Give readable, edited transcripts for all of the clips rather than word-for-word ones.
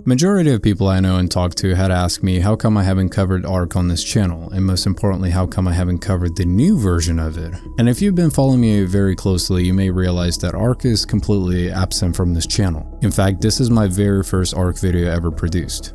Majority of people I know and talk to had asked me how come I haven't covered Ark on this channel, and most importantly how come I haven't covered the new version of it. And if you've been following me very closely, you may realize that Ark is completely absent from this channel. In fact, this is my very first Ark video ever produced.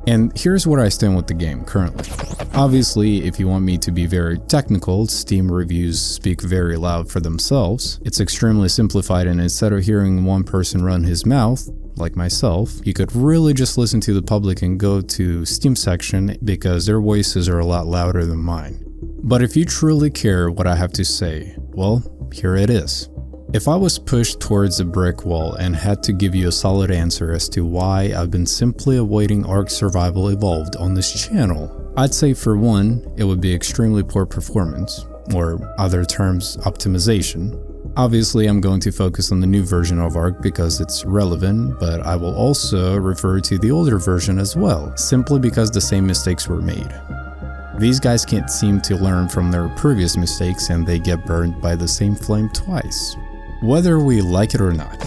And here's where I stand with the game currently. Obviously, if you want me to be very technical, Steam reviews speak very loud for themselves. It's extremely simplified, and instead of hearing one person run his mouth, like myself, you could really just listen to the public and go to Steam section because their voices are a lot louder than mine. But if you truly care what I have to say, well, here it is. If I was pushed towards a brick wall and had to give you a solid answer as to why I've been simply avoiding Ark Survival Evolved on this channel, I'd say for one, it would be extremely poor performance, or other terms, optimization. Obviously, I'm going to focus on the new version of Ark because it's relevant, but I will also refer to the older version as well, simply because the same mistakes were made. These guys can't seem to learn from their previous mistakes and they get burned by the same flame twice. Whether we like it or not.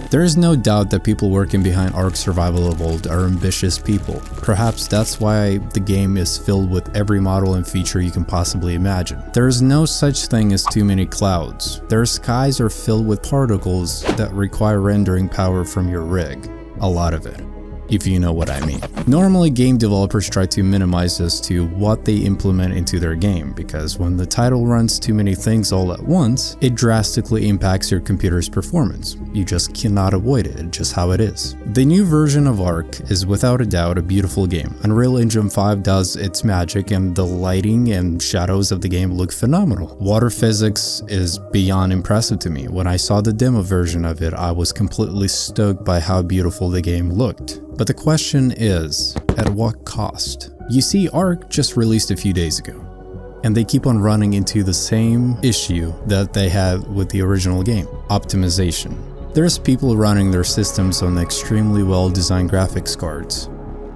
There is no doubt that people working behind Ark Survival Evolved are ambitious people. Perhaps that's why the game is filled with every model and feature you can possibly imagine. There is no such thing as too many clouds. Their skies are filled with particles that require rendering power from your rig. A lot of it, if you know what I mean. Normally, game developers try to minimize this to what they implement into their game, because when the title runs too many things all at once, it drastically impacts your computer's performance. You just cannot avoid it, it's just how it is. The new version of Ark is without a doubt a beautiful game. Unreal Engine 5 does its magic and the lighting and shadows of the game look phenomenal. Water physics is beyond impressive to me. When I saw the demo version of it, I was completely stoked by how beautiful the game looked. But the question is, at what cost? You see, Ark just released a few days ago, and they keep on running into the same issue that they had with the original game, optimization. There's people running their systems on extremely well-designed graphics cards.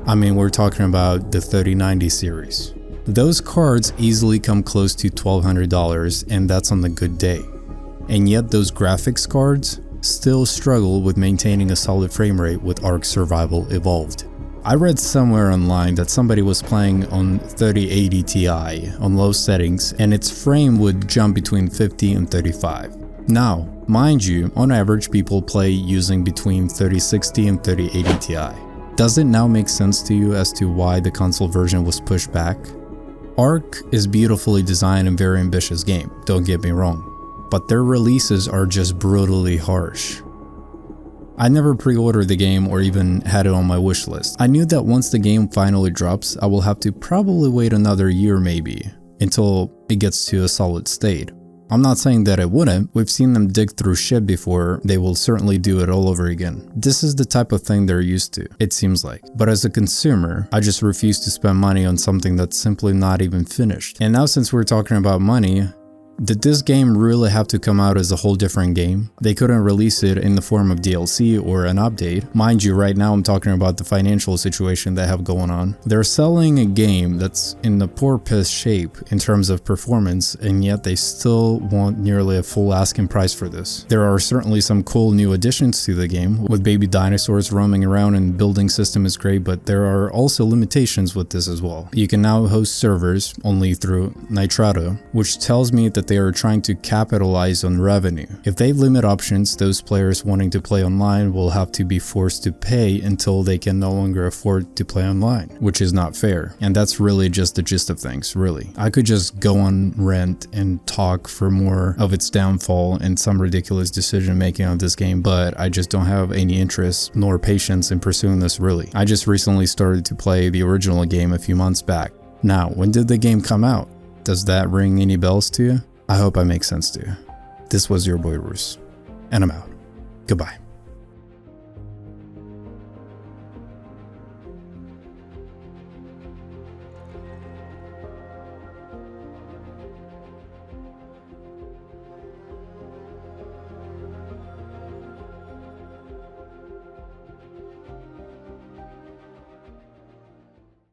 I mean, we're talking about the 3090 series. Those cards easily come close to $1,200, and that's on the good day. And yet those graphics cards still struggle with maintaining a solid frame rate with Ark Survival Evolved. I read somewhere online that somebody was playing on 3080 Ti on low settings and its frame would jump between 50 and 35. Now, mind you, on average people play using between 3060 and 3080 Ti. Does it now make sense to you as to why the console version was pushed back? Ark is beautifully designed and very ambitious game, don't get me wrong. But their releases are just brutally harsh. I never pre-ordered the game or even had it on my wish list. I knew that once the game finally drops, I will have to probably wait another year maybe, until it gets to a solid state. I'm not saying that it wouldn't, we've seen them dig through shit before, they will certainly do it all over again. This is the type of thing they're used to, it seems like. But as a consumer, I just refuse to spend money on something that's simply not even finished. And now since we're talking about money, did this game really have to come out as a whole different game? They couldn't release it in the form of DLC or an update. Mind you, right now I'm talking about the financial situation they have going on. They're selling a game that's in the poor piss shape in terms of performance, and yet they still want nearly a full asking price for this. There are certainly some cool new additions to the game, with baby dinosaurs roaming around and building system is great, but there are also limitations with this as well. You can now host servers only through Nitrado, which tells me that they are trying to capitalize on revenue. If they limit options, those players wanting to play online will have to be forced to pay until they can no longer afford to play online, which is not fair. And that's really just the gist of things, really. I could just go on rant and talk for more of its downfall and some ridiculous decision making on this game, but I just don't have any interest nor patience in pursuing this really. I just recently started to play the original game a few months back. Now, when did the game come out? Does that ring any bells to you? I hope I make sense to you. This was your boy Roos, and I'm out. Goodbye.